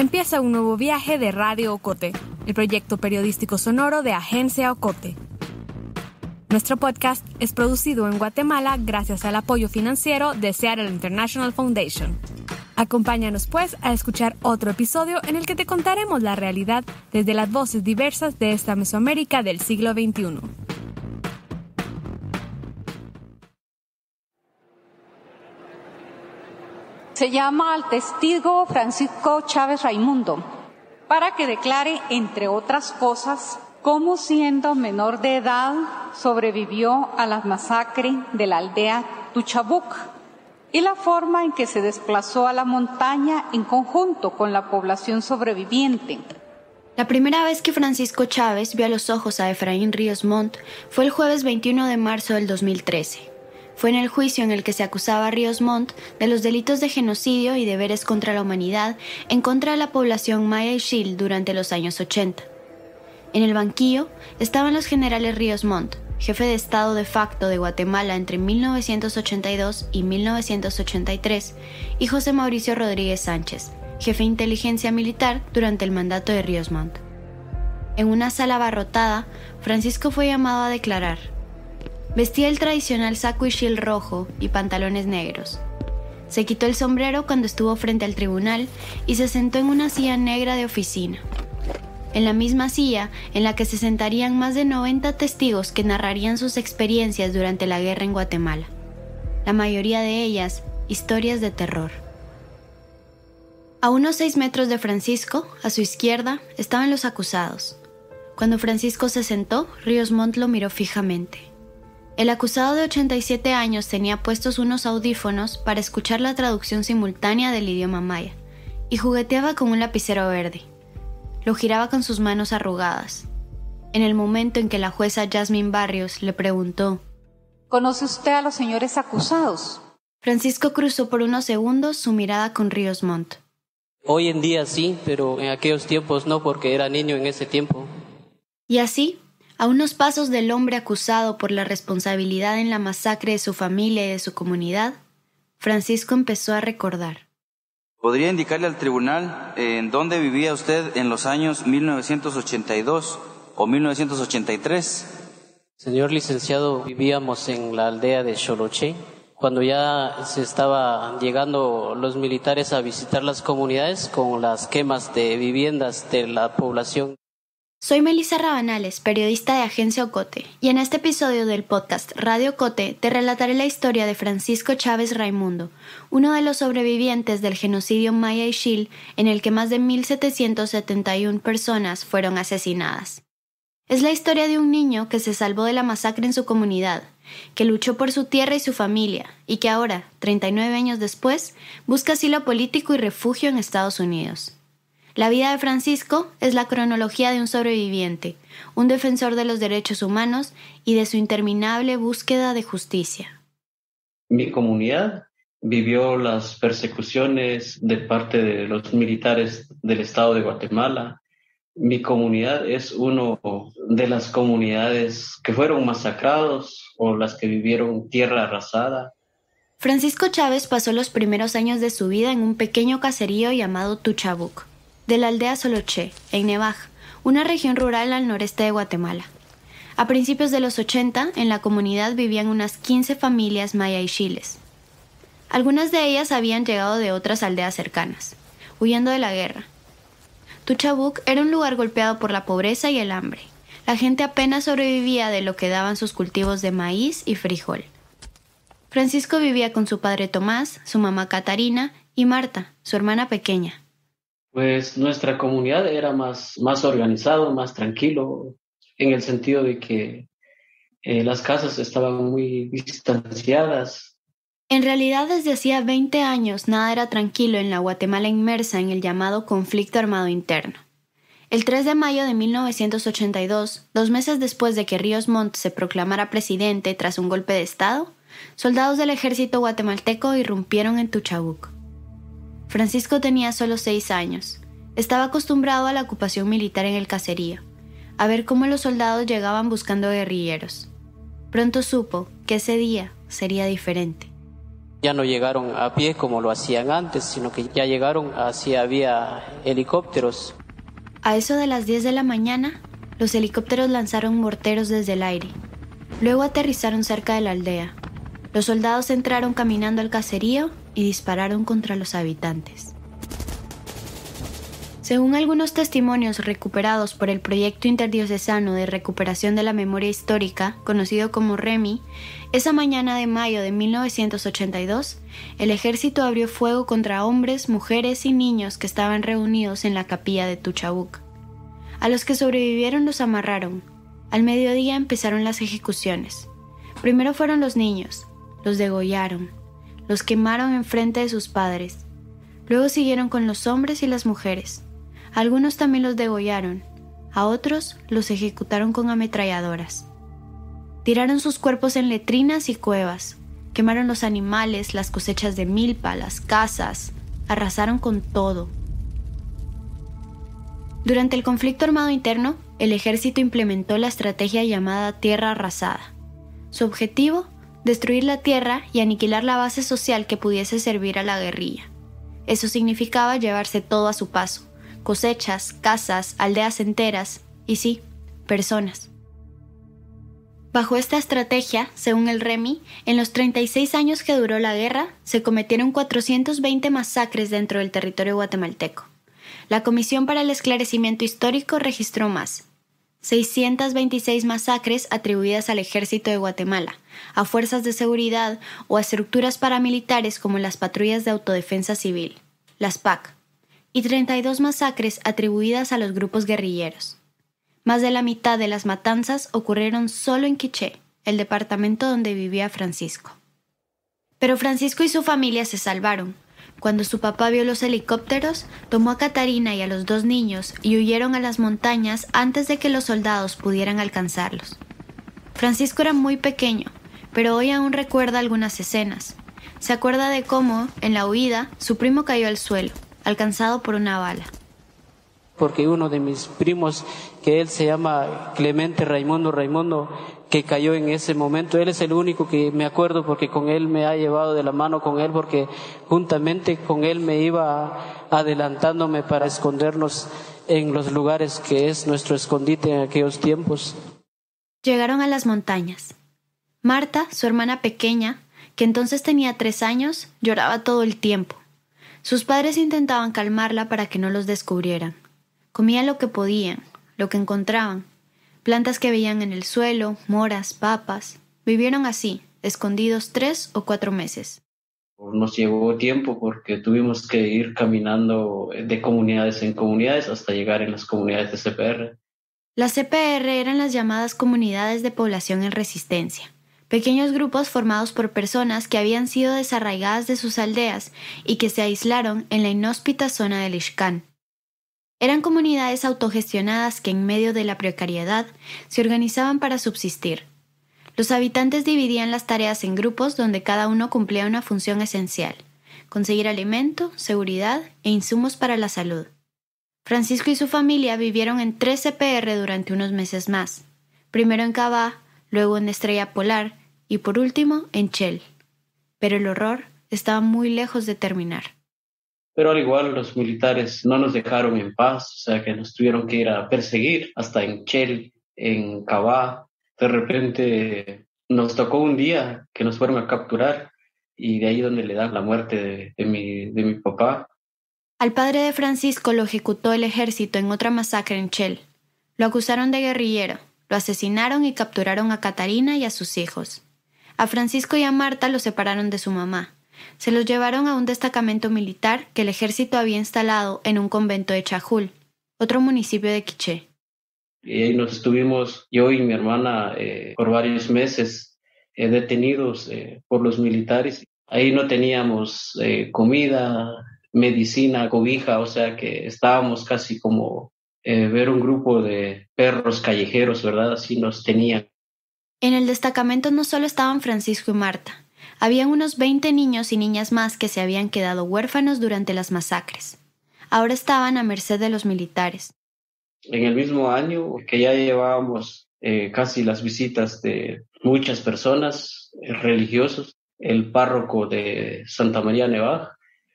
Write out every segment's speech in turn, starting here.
Empieza un nuevo viaje de Radio Ocote, el proyecto periodístico sonoro de Agencia Ocote. Nuestro podcast es producido en Guatemala gracias al apoyo financiero de Seattle International Foundation. Acompáñanos pues a escuchar otro episodio en el que te contaremos la realidad desde las voces diversas de esta Mesoamérica del siglo XXI. Se llama al testigo Francisco Chávez Raimundo para que declare, entre otras cosas, cómo siendo menor de edad sobrevivió a la masacre de la aldea Tuchabuc y la forma en que se desplazó a la montaña en conjunto con la población sobreviviente. La primera vez que Francisco Chávez vio a los ojos a Efraín Ríos Montt fue el jueves 21 de marzo del 2013. Fue en el juicio en el que se acusaba a Ríos Montt de los delitos de genocidio y deberes contra la humanidad en contra de la población maya y xil durante los años 80. En el banquillo estaban los generales Ríos Montt, jefe de Estado de facto de Guatemala entre 1982 y 1983, y José Mauricio Rodríguez Sánchez, jefe de inteligencia militar durante el mandato de Ríos Montt. En una sala abarrotada, Francisco fue llamado a declarar. Vestía el tradicional saco y xil rojo y pantalones negros. Se quitó el sombrero cuando estuvo frente al tribunal y se sentó en una silla negra de oficina. En la misma silla en la que se sentarían más de 90 testigos que narrarían sus experiencias durante la guerra en Guatemala. La mayoría de ellas, historias de terror. A unos 6 metros de Francisco, a su izquierda, estaban los acusados. Cuando Francisco se sentó, Ríos Montt lo miró fijamente. El acusado de 87 años tenía puestos unos audífonos para escuchar la traducción simultánea del idioma maya y jugueteaba con un lapicero verde. Lo giraba con sus manos arrugadas. En el momento en que la jueza Yasmín Barrios le preguntó: ¿Conoce usted a los señores acusados? Francisco cruzó por unos segundos su mirada con Ríos Montt. Hoy en día sí, pero en aquellos tiempos no, porque era niño en ese tiempo. Y así, a unos pasos del hombre acusado por la responsabilidad en la masacre de su familia y de su comunidad, Francisco empezó a recordar. ¿Podría indicarle al tribunal en dónde vivía usted en los años 1982 o 1983? Señor licenciado, vivíamos en la aldea de Xoloché. Cuando ya se estaban llegando los militares a visitar las comunidades con las quemas de viviendas de la población. Soy Melissa Rabanales, periodista de Agencia Ocote, y en este episodio del podcast Radio Ocote te relataré la historia de Francisco Chávez Raimundo, uno de los sobrevivientes del genocidio maya y xil en el que más de 1,771 personas fueron asesinadas. Es la historia de un niño que se salvó de la masacre en su comunidad, que luchó por su tierra y su familia, y que ahora, 39 años después, busca asilo político y refugio en Estados Unidos. La vida de Francisco es la cronología de un sobreviviente, un defensor de los derechos humanos y de su interminable búsqueda de justicia. Mi comunidad vivió las persecuciones de parte de los militares del Estado de Guatemala. Mi comunidad es una de las comunidades que fueron masacrados o las que vivieron tierra arrasada. Francisco Chávez pasó los primeros años de su vida en un pequeño caserío llamado Tuchabuc, de la aldea Xoloché, en Nevaj, una región rural al noreste de Guatemala. A principios de los 80, en la comunidad vivían unas 15 familias maya y xiles. Algunas de ellas habían llegado de otras aldeas cercanas, huyendo de la guerra. Tuchabuc era un lugar golpeado por la pobreza y el hambre. La gente apenas sobrevivía de lo que daban sus cultivos de maíz y frijol. Francisco vivía con su padre Tomás, su mamá Catarina y Marta, su hermana pequeña. Pues nuestra comunidad era más organizado, más tranquilo, en el sentido de que las casas estaban muy distanciadas. En realidad, desde hacía 20 años nada era tranquilo en la Guatemala inmersa en el llamado conflicto armado interno. El 3 de mayo de 1982, 2 meses después de que Ríos Montt se proclamara presidente tras un golpe de Estado, soldados del ejército guatemalteco irrumpieron en Tuchabuc. Francisco tenía solo 6 años. Estaba acostumbrado a la ocupación militar en el caserío, a ver cómo los soldados llegaban buscando guerrilleros. Pronto supo que ese día sería diferente. Ya no llegaron a pie como lo hacían antes, sino que ya llegaron, así había helicópteros. A eso de las 10 de la mañana, los helicópteros lanzaron morteros desde el aire. Luego aterrizaron cerca de la aldea. Los soldados entraron caminando al caserío y dispararon contra los habitantes. Según algunos testimonios recuperados por el Proyecto Interdiocesano de Recuperación de la Memoria Histórica, conocido como REMI, esa mañana de mayo de 1982, el ejército abrió fuego contra hombres, mujeres y niños que estaban reunidos en la capilla de Tuchabuc. A los que sobrevivieron los amarraron. Al mediodía empezaron las ejecuciones. Primero fueron los niños, los degollaron, los quemaron enfrente de sus padres. Luego siguieron con los hombres y las mujeres. Algunos también los degollaron, a otros los ejecutaron con ametralladoras. Tiraron sus cuerpos en letrinas y cuevas, quemaron los animales, las cosechas de milpa, las casas, arrasaron con todo. Durante el conflicto armado interno, el ejército implementó la estrategia llamada tierra arrasada. Su objetivo, destruir la tierra y aniquilar la base social que pudiese servir a la guerrilla. Eso significaba llevarse todo a su paso. Cosechas, casas, aldeas enteras y sí, personas. Bajo esta estrategia, según el REMI, en los 36 años que duró la guerra, se cometieron 420 masacres dentro del territorio guatemalteco. La Comisión para el Esclarecimiento Histórico registró más. 626 masacres atribuidas al Ejército de Guatemala, a fuerzas de seguridad o a estructuras paramilitares como las Patrullas de Autodefensa Civil, las PAC, y 32 masacres atribuidas a los grupos guerrilleros. Más de la mitad de las matanzas ocurrieron solo en Quiché, el departamento donde vivía Francisco. Pero Francisco y su familia se salvaron. Cuando su papá vio los helicópteros, tomó a Catarina y a los 2 niños y huyeron a las montañas antes de que los soldados pudieran alcanzarlos. Francisco era muy pequeño, pero hoy aún recuerda algunas escenas. Se acuerda de cómo, en la huida, su primo cayó al suelo, alcanzado por una bala. Porque uno de mis primos, que él se llama Clemente Raimundo, que cayó en ese momento, él es el único que me acuerdo porque con él me ha llevado de la mano con él, porque juntamente con él me iba adelantándome para escondernos en los lugares que es nuestro escondite en aquellos tiempos. Llegaron a las montañas. Marta, su hermana pequeña, que entonces tenía 3 años, lloraba todo el tiempo. Sus padres intentaban calmarla para que no los descubrieran. Comían lo que podían, lo que encontraban. Plantas que veían en el suelo, moras, papas. Vivieron así, escondidos 3 o 4 meses. Nos llevó tiempo porque tuvimos que ir caminando de comunidades en comunidades hasta llegar en las comunidades de CPR. Las CPR eran las llamadas comunidades de población en resistencia. Pequeños grupos formados por personas que habían sido desarraigadas de sus aldeas y que se aislaron en la inhóspita zona del Ixcán. Eran comunidades autogestionadas que en medio de la precariedad se organizaban para subsistir. Los habitantes dividían las tareas en grupos donde cada uno cumplía una función esencial: conseguir alimento, seguridad e insumos para la salud. Francisco y su familia vivieron en 3 CPR durante unos meses más, primero en Cabá, luego en Estrella Polar, y por último en Chel. Pero el horror estaba muy lejos de terminar. Pero al igual los militares no nos dejaron en paz, o sea que nos tuvieron que ir a perseguir hasta en Chel, en Cabá. De repente nos tocó un día que nos fueron a capturar y de ahí donde le dan la muerte de mi papá. Al padre de Francisco lo ejecutó el ejército en otra masacre en Chel. Lo acusaron de guerrillero, lo asesinaron y capturaron a Catarina y a sus hijos. A Francisco y a Marta los separaron de su mamá. Se los llevaron a un destacamento militar que el ejército había instalado en un convento de Chajul, otro municipio de Quiché. Y ahí nos estuvimos, yo y mi hermana, por varios meses detenidos por los militares. Ahí no teníamos comida, medicina, cobija, o sea que estábamos casi como ver un grupo de perros callejeros, ¿verdad? Así nos tenían. En el destacamento no solo estaban Francisco y Marta, habían unos 20 niños y niñas más que se habían quedado huérfanos durante las masacres. Ahora estaban a merced de los militares. En el mismo año que ya llevábamos casi las visitas de muchas personas religiosos, el párroco de Santa María Nevaj,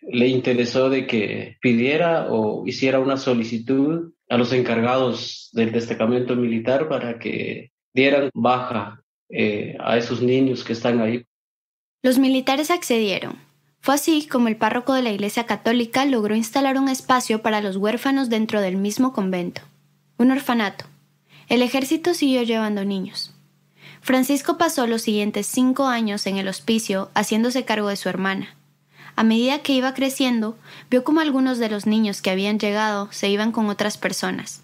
le interesó de que pidiera o hiciera una solicitud a los encargados del destacamento militar para que dieran baja a esos niños que están ahí. Los militares accedieron. Fue así como el párroco de la Iglesia Católica logró instalar un espacio para los huérfanos dentro del mismo convento, un orfanato. El ejército siguió llevando niños. Francisco pasó los siguientes 5 años en el hospicio haciéndose cargo de su hermana. A medida que iba creciendo, vio como algunos de los niños que habían llegado se iban con otras personas.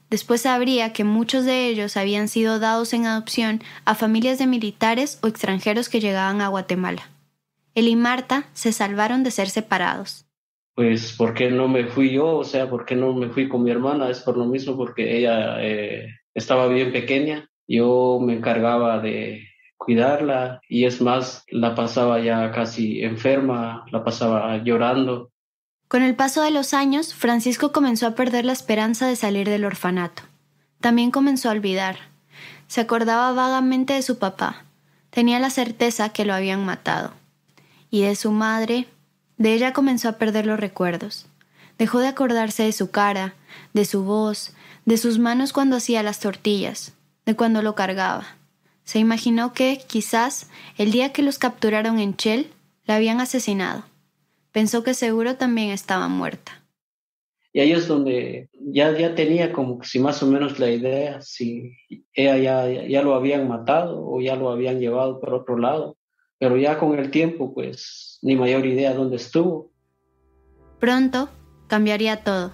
Después sabría que muchos de ellos habían sido dados en adopción a familias de militares o extranjeros que llegaban a Guatemala. Él y Marta se salvaron de ser separados. Pues, ¿por qué no me fui yo? O sea, ¿por qué no me fui con mi hermana? Es por lo mismo, porque ella estaba bien pequeña. Yo me encargaba de cuidarla y es más, la pasaba ya casi enferma, la pasaba llorando. Con el paso de los años, Francisco comenzó a perder la esperanza de salir del orfanato. También comenzó a olvidar. Se acordaba vagamente de su papá. Tenía la certeza que lo habían matado. Y de su madre, de ella comenzó a perder los recuerdos. Dejó de acordarse de su cara, de su voz, de sus manos cuando hacía las tortillas, de cuando lo cargaba. Se imaginó que, quizás, el día que los capturaron en Chel, la habían asesinado. Pensó que seguro también estaba muerta. Y ahí es donde ya tenía como que si más o menos la idea, si ella ya lo habían matado o ya lo habían llevado por otro lado. Pero ya con el tiempo, pues, ni mayor idea dónde estuvo. Pronto cambiaría todo.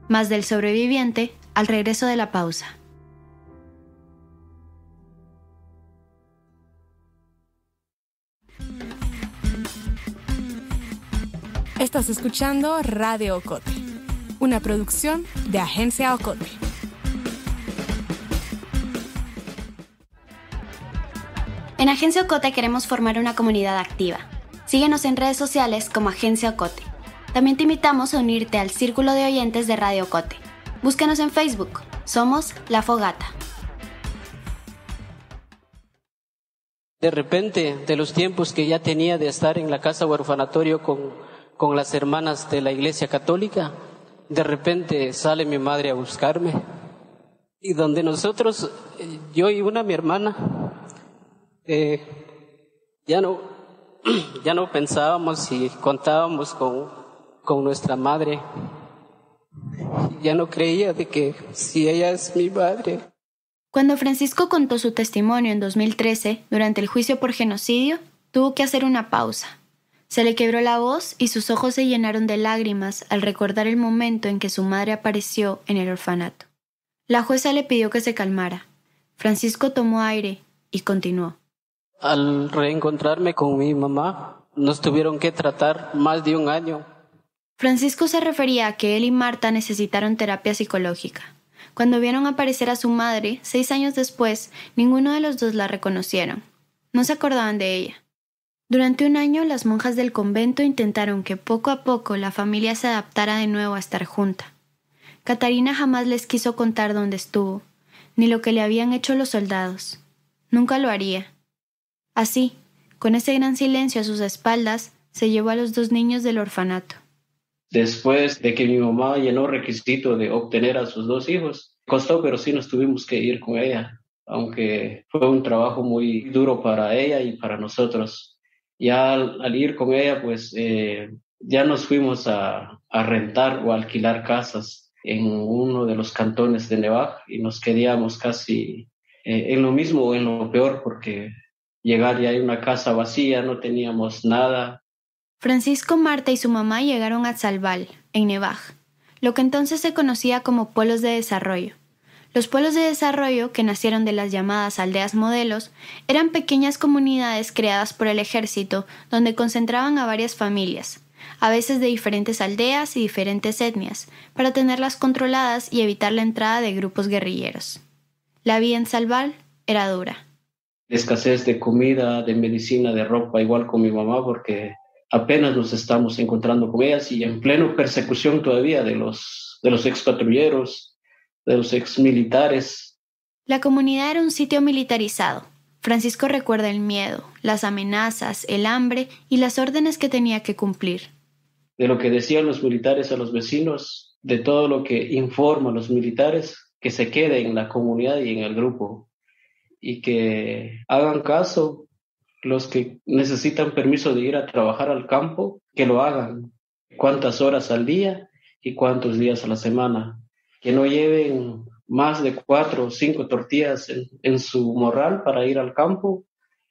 Más del sobreviviente al regreso de la pausa. Estás escuchando Radio Ocote, una producción de Agencia Ocote. En Agencia Ocote queremos formar una comunidad activa. Síguenos en redes sociales como Agencia Ocote. También te invitamos a unirte al círculo de oyentes de Radio Ocote. Búscanos en Facebook. Somos La Fogata. De repente, de los tiempos que ya tenía de estar en la casa orfanatorio con las hermanas de la Iglesia Católica, de repente sale mi madre a buscarme. Y donde nosotros, yo y mi hermana, ya no pensábamos y contábamos con nuestra madre. Ya no creía de que si ella es mi madre. Cuando Francisco contó su testimonio en 2013, durante el juicio por genocidio, tuvo que hacer una pausa. Se le quebró la voz y sus ojos se llenaron de lágrimas al recordar el momento en que su madre apareció en el orfanato. La jueza le pidió que se calmara. Francisco tomó aire y continuó. Al reencontrarme con mi mamá, nos tuvieron que tratar más de 1 año. Francisco se refería a que él y Marta necesitaron terapia psicológica. Cuando vieron aparecer a su madre, 6 años después, ninguno de los dos la reconocieron. No se acordaban de ella. Durante 1 año, las monjas del convento intentaron que poco a poco la familia se adaptara de nuevo a estar junta. Catarina jamás les quiso contar dónde estuvo, ni lo que le habían hecho los soldados. Nunca lo haría. Así, con ese gran silencio a sus espaldas, se llevó a los 2 niños del orfanato. Después de que mi mamá llenó requisito de obtener a sus 2 hijos, costó, pero sí nos tuvimos que ir con ella, aunque fue un trabajo muy duro para ella y para nosotros. Ya al ir con ella, pues ya nos fuimos a rentar o a alquilar casas en uno de los cantones de Nevaj y nos quedamos casi en lo mismo o en lo peor, porque llegar ya a una casa vacía, no teníamos nada. Francisco, Marta y su mamá llegaron a Tzalbal, en Nevaj, lo que entonces se conocía como pueblos de desarrollo. Los pueblos de desarrollo, que nacieron de las llamadas aldeas modelos, eran pequeñas comunidades creadas por el ejército donde concentraban a varias familias, a veces de diferentes aldeas y diferentes etnias, para tenerlas controladas y evitar la entrada de grupos guerrilleros. La vida en Tzalbal era dura. Escasez de comida, de medicina, de ropa, igual con mi mamá, porque apenas nos estamos encontrando con ellas y en pleno persecución todavía de los expatrulleros, de los exmilitares. La comunidad era un sitio militarizado. Francisco recuerda el miedo, las amenazas, el hambre y las órdenes que tenía que cumplir. De lo que decían los militares a los vecinos, de todo lo que informan los militares, que se quede en la comunidad y en el grupo y que hagan caso los que necesitan permiso de ir a trabajar al campo, que lo hagan, cuántas horas al día y cuántos días a la semana, que no lleven más de 4 o 5 tortillas en su morral para ir al campo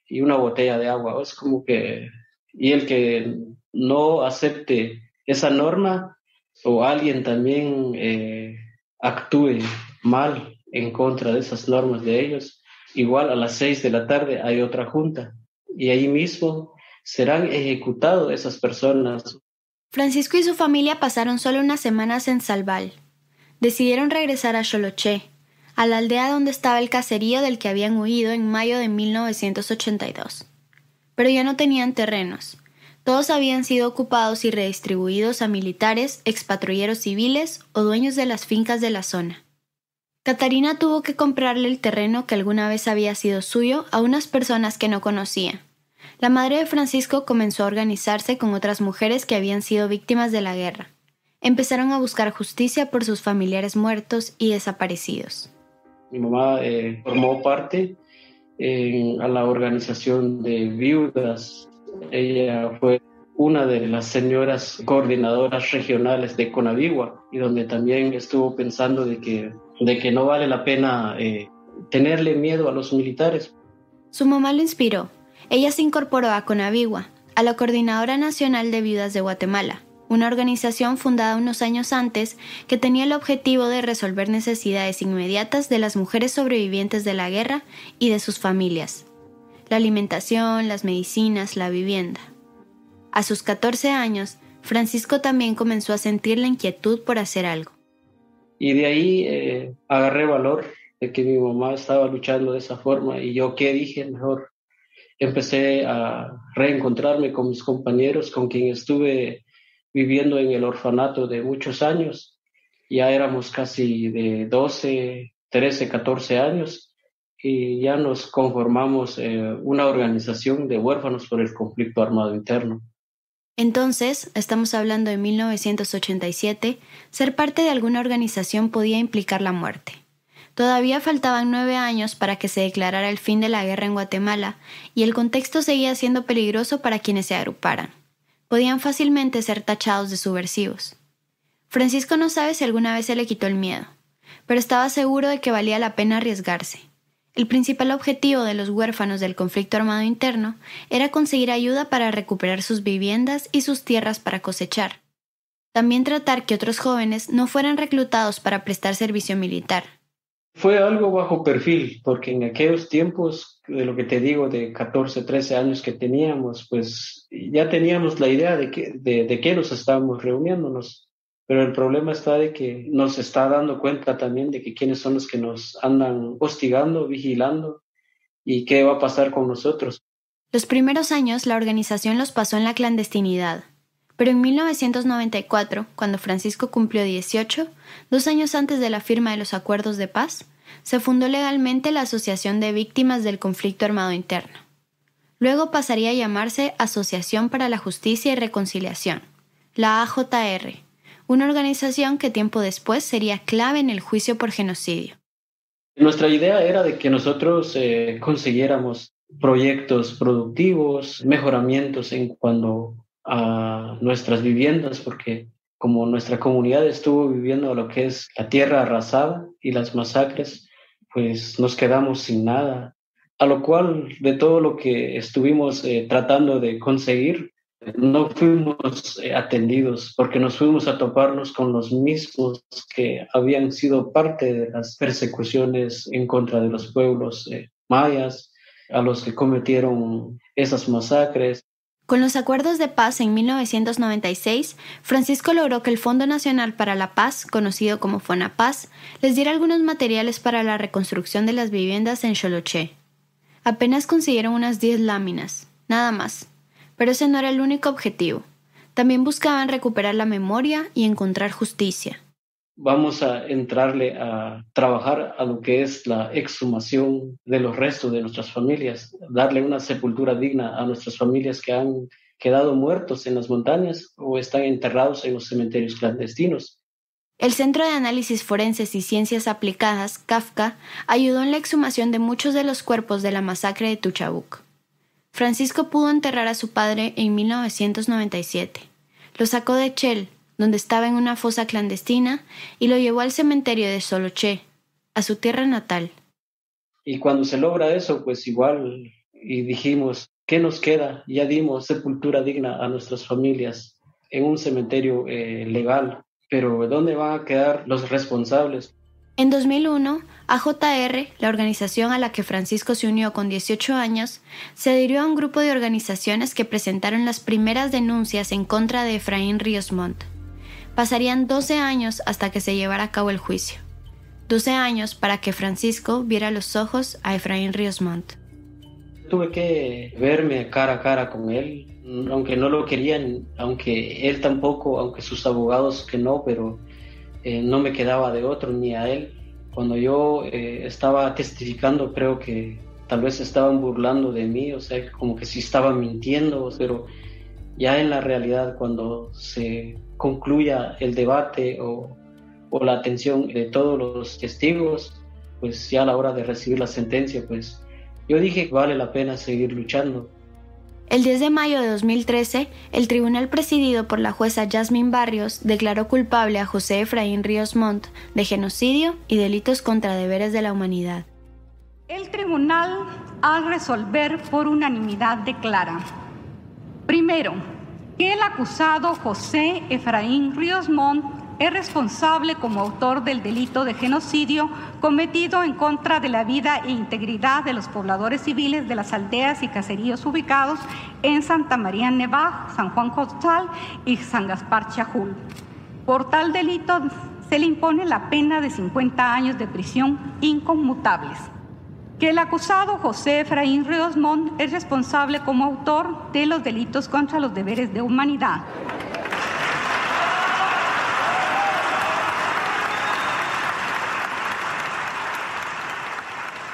y una botella de agua. Es como que, y el que no acepte esa norma o alguien también actúe mal en contra de esas normas de ellos, igual a las 6 de la tarde hay otra junta y ahí mismo serán ejecutados esas personas. Francisco y su familia pasaron solo unas semanas en Salval. Decidieron regresar a Xoloché, a la aldea donde estaba el caserío del que habían huido en mayo de 1982. Pero ya no tenían terrenos. Todos habían sido ocupados y redistribuidos a militares, expatrulleros civiles o dueños de las fincas de la zona. Catarina tuvo que comprarle el terreno que alguna vez había sido suyo a unas personas que no conocía. La madre de Francisco comenzó a organizarse con otras mujeres que habían sido víctimas de la guerra. Empezaron a buscar justicia por sus familiares muertos y desaparecidos. Mi mamá formó parte a la organización de viudas. Ella fue una de las señoras coordinadoras regionales de Conavigua y donde también estuvo pensando de que no vale la pena tenerle miedo a los militares. Su mamá lo inspiró. Ella se incorporó a Conavigua, a la Coordinadora Nacional de Viudas de Guatemala, una organización fundada unos años antes que tenía el objetivo de resolver necesidades inmediatas de las mujeres sobrevivientes de la guerra y de sus familias: la alimentación, las medicinas, la vivienda. A sus 14 años, Francisco también comenzó a sentir la inquietud por hacer algo. Y de ahí agarré valor de que mi mamá estaba luchando de esa forma y yo qué dije, mejor empecé a reencontrarme con mis compañeros con quien estuve viviendo en el orfanato de muchos años. Ya éramos casi de 12, 13, 14 años y ya nos conformamos una organización de huérfanos por el conflicto armado interno. Entonces, estamos hablando de 1987, ser parte de alguna organización podía implicar la muerte. Todavía faltaban 9 años para que se declarara el fin de la guerra en Guatemala y el contexto seguía siendo peligroso para quienes se agruparan. Podían fácilmente ser tachados de subversivos. Francisco no sabe si alguna vez se le quitó el miedo, pero estaba seguro de que valía la pena arriesgarse. El principal objetivo de los huérfanos del conflicto armado interno era conseguir ayuda para recuperar sus viviendas y sus tierras para cosechar. También tratar que otros jóvenes no fueran reclutados para prestar servicio militar. Fue algo bajo perfil, porque en aquellos tiempos, de lo que te digo, de 14, 13 años que teníamos, pues ya teníamos la idea de qué nos estábamos reuniéndonos. Pero el problema está de que nos está dando cuenta también de que quiénes son los que nos andan hostigando, vigilando y qué va a pasar con nosotros. Los primeros años la organización los pasó en la clandestinidad. Pero en 1994, cuando Francisco cumplió 18, 2 años antes de la firma de los acuerdos de paz, se fundó legalmente la Asociación de Víctimas del Conflicto Armado Interno. Luego pasaría a llamarse Asociación para la Justicia y Reconciliación, la AJR, una organización que tiempo después sería clave en el juicio por genocidio. Nuestra idea era de que nosotros consiguiéramos proyectos productivos, mejoramientos en cuanto a nuestras viviendas, porque como nuestra comunidad estuvo viviendo lo que es la tierra arrasada y las masacres, pues nos quedamos sin nada, a lo cual de todo lo que estuvimos tratando de conseguir, no fuimos atendidos porque nos fuimos a toparnos con los mismos que habían sido parte de las persecuciones en contra de los pueblos mayas, a los que cometieron esas masacres. Con los acuerdos de paz en 1996, Francisco logró que el Fondo Nacional para la Paz, conocido como FONAPAZ, les diera algunos materiales para la reconstrucción de las viviendas en Xoloché. Apenas consiguieron unas 10 láminas, nada más. Pero ese no era el único objetivo. También buscaban recuperar la memoria y encontrar justicia. vamos a entrarle a trabajar a lo que es la exhumación de los restos de nuestras familias, darle una sepultura digna a nuestras familias que han quedado muertos en las montañas o están enterrados en los cementerios clandestinos. El Centro de Análisis Forenses y Ciencias Aplicadas, CAFCA, ayudó en la exhumación de muchos de los cuerpos de la masacre de Tuchabuc. Francisco pudo enterrar a su padre en 1997. Lo sacó de Chel, donde estaba en una fosa clandestina, y lo llevó al cementerio de Xoloché, a su tierra natal. Y cuando se logra eso, pues igual, y dijimos, ¿qué nos queda? Ya dimos sepultura digna a nuestras familias en un cementerio legal, pero ¿dónde van a quedar los responsables? En 2001, AJR, la organización a la que Francisco se unió con 18 años, se adhirió a un grupo de organizaciones que presentaron las primeras denuncias en contra de Efraín Ríos Montt. Pasarían 12 años hasta que se llevara a cabo el juicio. 12 años para que Francisco viera a los ojos a Efraín Ríos Montt. Tuve que verme cara a cara con él, aunque no lo querían, aunque él tampoco, aunque sus abogados que no, pero no me quedaba de otro ni a él. Cuando yo estaba testificando, creo que tal vez estaban burlando de mí, o sea, como que sí estaba mintiendo, pero ya en la realidad, cuando se concluya el debate o la atención de todos los testigos, pues ya a la hora de recibir la sentencia, pues yo dije que vale la pena seguir luchando. El 10 de mayo de 2013, el tribunal presidido por la jueza Yasmín Barrios declaró culpable a José Efraín Ríos Montt de genocidio y delitos contra deberes de la humanidad. El tribunal, al resolver por unanimidad, declara: primero, que el acusado José Efraín Ríos Montt es responsable como autor del delito de genocidio cometido en contra de la vida e integridad de los pobladores civiles de las aldeas y caseríos ubicados en Santa María Nevaj, San Juan Cotzal y San Gaspar Chajul. Por tal delito se le impone la pena de 50 años de prisión inconmutables. Que el acusado José Efraín Ríos Montt es responsable como autor de los delitos contra los deberes de humanidad.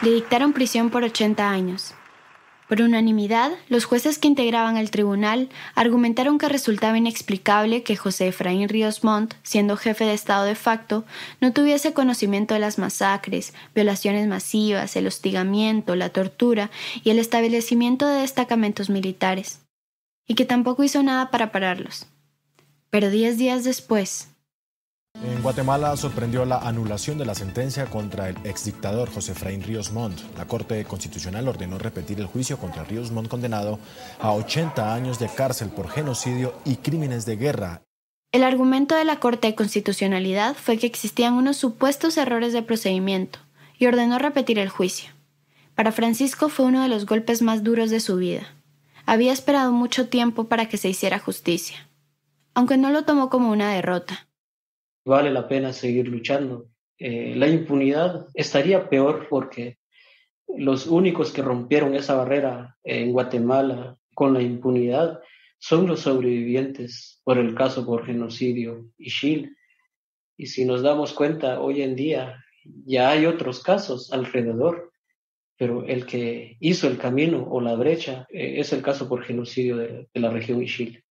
Le dictaron prisión por 80 años. Por unanimidad, los jueces que integraban el tribunal argumentaron que resultaba inexplicable que José Efraín Ríos Montt, siendo jefe de Estado de facto, no tuviese conocimiento de las masacres, violaciones masivas, el hostigamiento, la tortura y el establecimiento de destacamentos militares, y que tampoco hizo nada para pararlos. Pero 10 días después... En Guatemala sorprendió la anulación de la sentencia contra el exdictador José Efraín Ríos Montt. La Corte Constitucional ordenó repetir el juicio contra Ríos Montt, condenado a 80 años de cárcel por genocidio y crímenes de guerra. El argumento de la Corte de Constitucionalidad fue que existían unos supuestos errores de procedimiento y ordenó repetir el juicio. Para Francisco fue uno de los golpes más duros de su vida. Había esperado mucho tiempo para que se hiciera justicia, aunque no lo tomó como una derrota. Vale la pena seguir luchando. La impunidad estaría peor porque los únicos que rompieron esa barrera en Guatemala con la impunidad son los sobrevivientes por el caso por genocidio Ixil. Y si nos damos cuenta, hoy en día ya hay otros casos alrededor, pero el que hizo el camino o la brecha es el caso por genocidio de la región Ixil.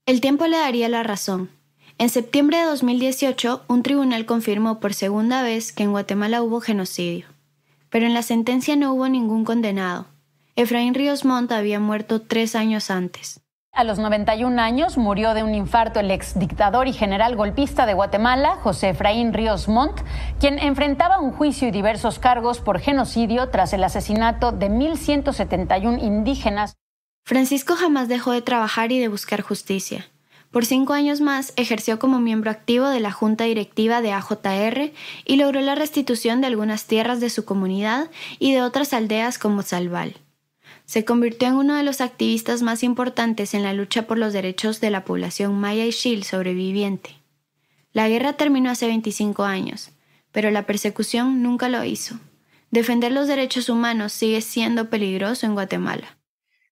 El tiempo le daría la razón. En septiembre de 2018, un tribunal confirmó por segunda vez que en Guatemala hubo genocidio. Pero en la sentencia no hubo ningún condenado. Efraín Ríos Montt había muerto 3 años antes. A los 91 años murió de un infarto el exdictador y general golpista de Guatemala, José Efraín Ríos Montt, quien enfrentaba un juicio y diversos cargos por genocidio tras el asesinato de 1.171 indígenas. Francisco jamás dejó de trabajar y de buscar justicia. Por 5 años más ejerció como miembro activo de la Junta Directiva de AJR y logró la restitución de algunas tierras de su comunidad y de otras aldeas como Salval. Se convirtió en uno de los activistas más importantes en la lucha por los derechos de la población maya Ixil sobreviviente. La guerra terminó hace 25 años, pero la persecución nunca lo hizo. Defender los derechos humanos sigue siendo peligroso en Guatemala.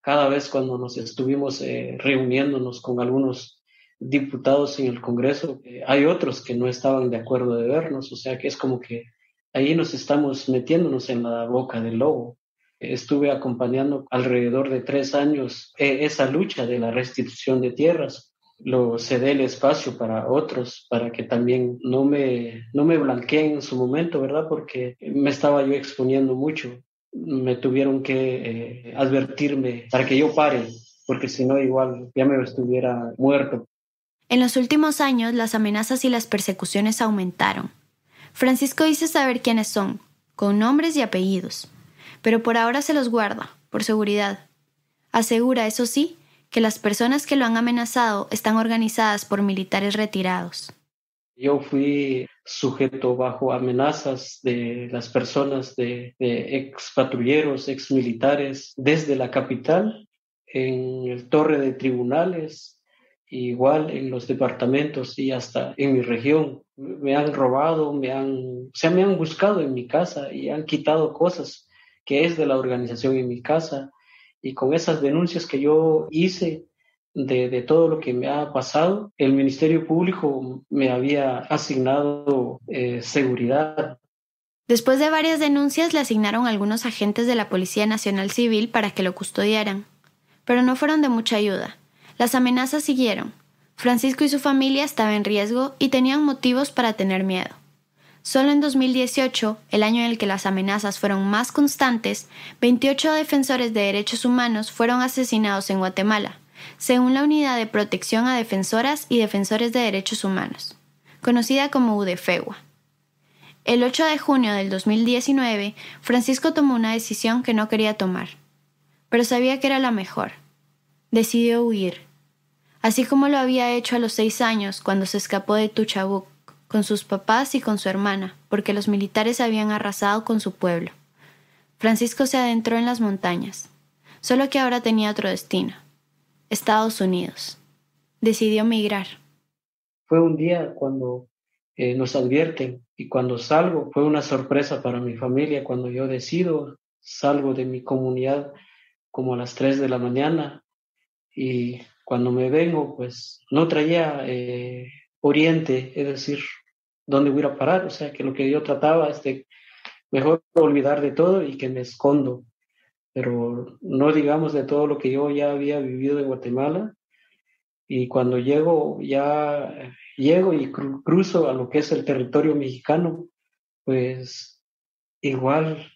Cada vez cuando nos estuvimos reuniéndonos con algunos diputados en el Congreso, hay otros que no estaban de acuerdo de vernos, o sea que es como que ahí nos estamos metiéndonos en la boca del lobo. Estuve acompañando alrededor de 3 años esa lucha de la restitución de tierras. Lo cedé el espacio para otros, para que también no me blanqueen en su momento, ¿verdad? Porque me estaba yo exponiendo mucho. Me tuvieron que advertirme para que yo pare, porque si no igual ya me estuviera muerto. En los últimos años, las amenazas y las persecuciones aumentaron. Francisco dice saber quiénes son, con nombres y apellidos, pero por ahora se los guarda, por seguridad. Asegura, eso sí, que las personas que lo han amenazado están organizadas por militares retirados. Yo fui sujeto bajo amenazas de las personas, de ex patrulleros, ex militares, desde la capital, en el torre de tribunales, igual en los departamentos y hasta en mi región. Me han robado, me han buscado en mi casa y han quitado cosas que es de la organización en mi casa. Y con esas denuncias que yo hice de todo lo que me ha pasado, el Ministerio Público me había asignado seguridad. Después de varias denuncias, le asignaron algunos agentes de la Policía Nacional Civil para que lo custodiaran. Pero no fueron de mucha ayuda. Las amenazas siguieron. Francisco y su familia estaban en riesgo y tenían motivos para tener miedo. Solo en 2018, el año en el que las amenazas fueron más constantes, 28 defensores de derechos humanos fueron asesinados en Guatemala, según la Unidad de Protección a Defensoras y Defensores de Derechos Humanos, conocida como UDEFEGUA. El 8 de junio del 2019, Francisco tomó una decisión que no quería tomar, pero sabía que era la mejor. Decidió huir, así como lo había hecho a los 6 años cuando se escapó de Tuchabuc, con sus papás y con su hermana, porque los militares habían arrasado con su pueblo. Francisco se adentró en las montañas, solo que ahora tenía otro destino: Estados Unidos. Decidió migrar. Fue un día cuando nos advierten, y cuando salgo fue una sorpresa para mi familia. Cuando yo decido, salgo de mi comunidad como a las 3 de la mañana, y cuando me vengo, pues no traía oriente, es decir, dónde voy a ir a parar. O sea, que lo que yo trataba es de mejor olvidar de todo y que me escondo, pero no digamos de todo lo que yo ya había vivido en Guatemala. Y cuando llego y cruzo a lo que es el territorio mexicano, pues igual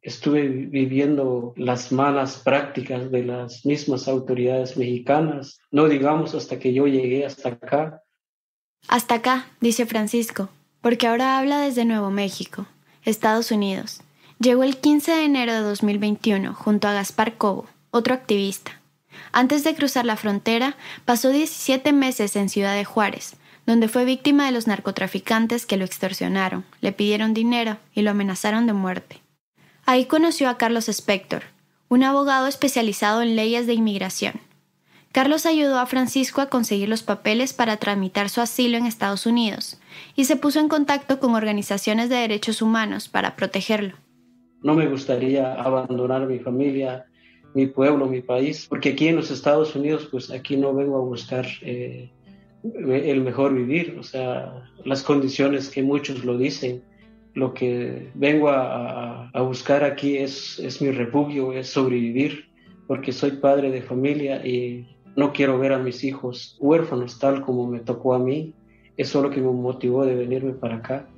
estuve viviendo las malas prácticas de las mismas autoridades mexicanas, no digamos hasta que yo llegué hasta acá. Hasta acá, dice Francisco, porque ahora habla desde Nuevo México, Estados Unidos. Llegó el 15 de enero de 2021 junto a Gaspar Cobo, otro activista. Antes de cruzar la frontera, pasó 17 meses en Ciudad de Juárez, donde fue víctima de los narcotraficantes que lo extorsionaron, le pidieron dinero y lo amenazaron de muerte. Ahí conoció a Carlos Spector, un abogado especializado en leyes de inmigración. Carlos ayudó a Francisco a conseguir los papeles para tramitar su asilo en Estados Unidos y se puso en contacto con organizaciones de derechos humanos para protegerlo. No me gustaría abandonar mi familia, mi pueblo, mi país, porque aquí en los Estados Unidos, pues aquí no vengo a buscar el mejor vivir, o sea, las condiciones que muchos lo dicen. Lo que vengo a buscar aquí es mi refugio, es sobrevivir, porque soy padre de familia y no quiero ver a mis hijos huérfanos tal como me tocó a mí. Eso es lo que me motivó de venirme para acá.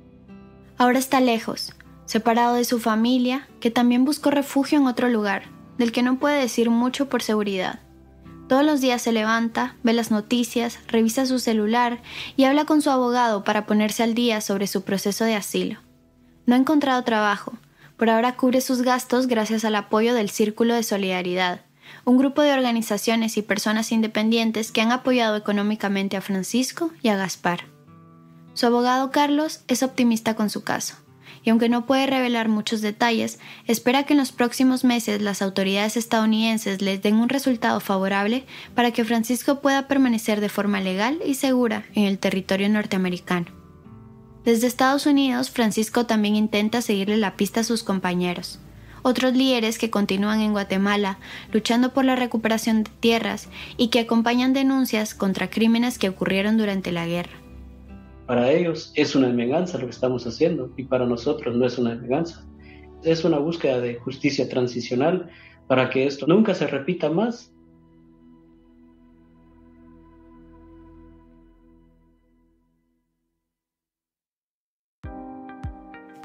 Ahora está lejos, separado de su familia, que también buscó refugio en otro lugar, del que no puede decir mucho por seguridad. Todos los días se levanta, ve las noticias, revisa su celular y habla con su abogado para ponerse al día sobre su proceso de asilo. No ha encontrado trabajo. Por ahora cubre sus gastos gracias al apoyo del Círculo de Solidaridad, un grupo de organizaciones y personas independientes que han apoyado económicamente a Francisco y a Gaspar. Su abogado Carlos es optimista con su caso, y aunque no puede revelar muchos detalles, espera que en los próximos meses las autoridades estadounidenses les den un resultado favorable para que Francisco pueda permanecer de forma legal y segura en el territorio norteamericano. Desde Estados Unidos, Francisco también intenta seguirle la pista a sus compañeros. otros líderes que continúan en Guatemala luchando por la recuperación de tierras y que acompañan denuncias contra crímenes que ocurrieron durante la guerra. Para ellos es una venganza lo que estamos haciendo y para nosotros no es una venganza. Es una búsqueda de justicia transicional para que esto nunca se repita más.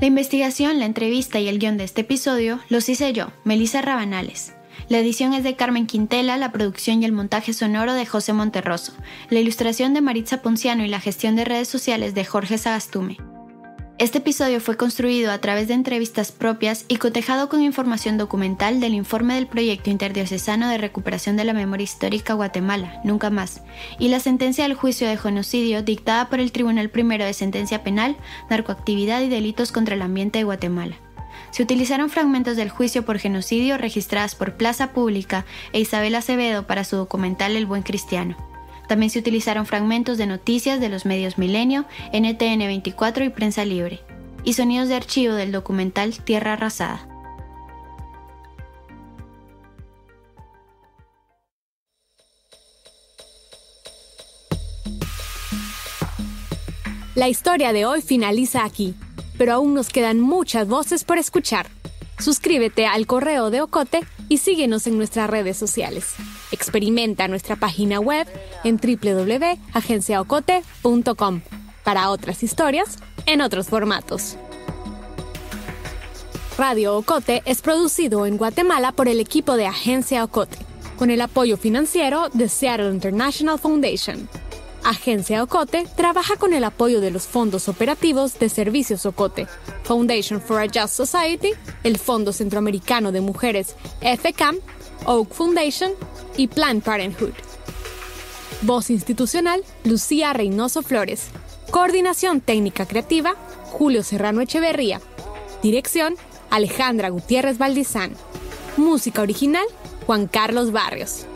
La investigación, la entrevista y el guión de este episodio los hice yo, Melissa Rabanales. La edición es de Carmen Quintela, la producción y el montaje sonoro de José Monterroso, la ilustración de Maritza Ponciano y la gestión de redes sociales de Jorge Sagastume. Este episodio fue construido a través de entrevistas propias y cotejado con información documental del informe del Proyecto Interdiocesano de Recuperación de la Memoria Histórica Guatemala, Nunca Más, y la sentencia del juicio de genocidio dictada por el Tribunal Primero de Sentencia Penal, Narcoactividad y Delitos contra el Ambiente de Guatemala. Se utilizaron fragmentos del juicio por genocidio registradas por Plaza Pública e Isabel Acevedo para su documental El Buen Cristiano. También se utilizaron fragmentos de noticias de los medios Milenio, NTN 24 y Prensa Libre, y sonidos de archivo del documental Tierra Arrasada. La historia de hoy finaliza aquí, pero aún nos quedan muchas voces por escuchar. Suscríbete al correo de Ocote y síguenos en nuestras redes sociales. Experimenta nuestra página web en www.agenciaocote.com para otras historias en otros formatos. Radio Ocote es producido en Guatemala por el equipo de Agencia Ocote, con el apoyo financiero de Seattle International Foundation. Agencia Ocote trabaja con el apoyo de los fondos operativos de Servicios Ocote, Foundation for a Just Society, el Fondo Centroamericano de Mujeres FCAM, Oak Foundation y Planned Parenthood. Voz institucional, Lucía Reynoso Flores. Coordinación técnica creativa, Julio Serrano Echeverría. Dirección, Alejandra Gutiérrez Valdizán. Música original, Juan Carlos Barrios.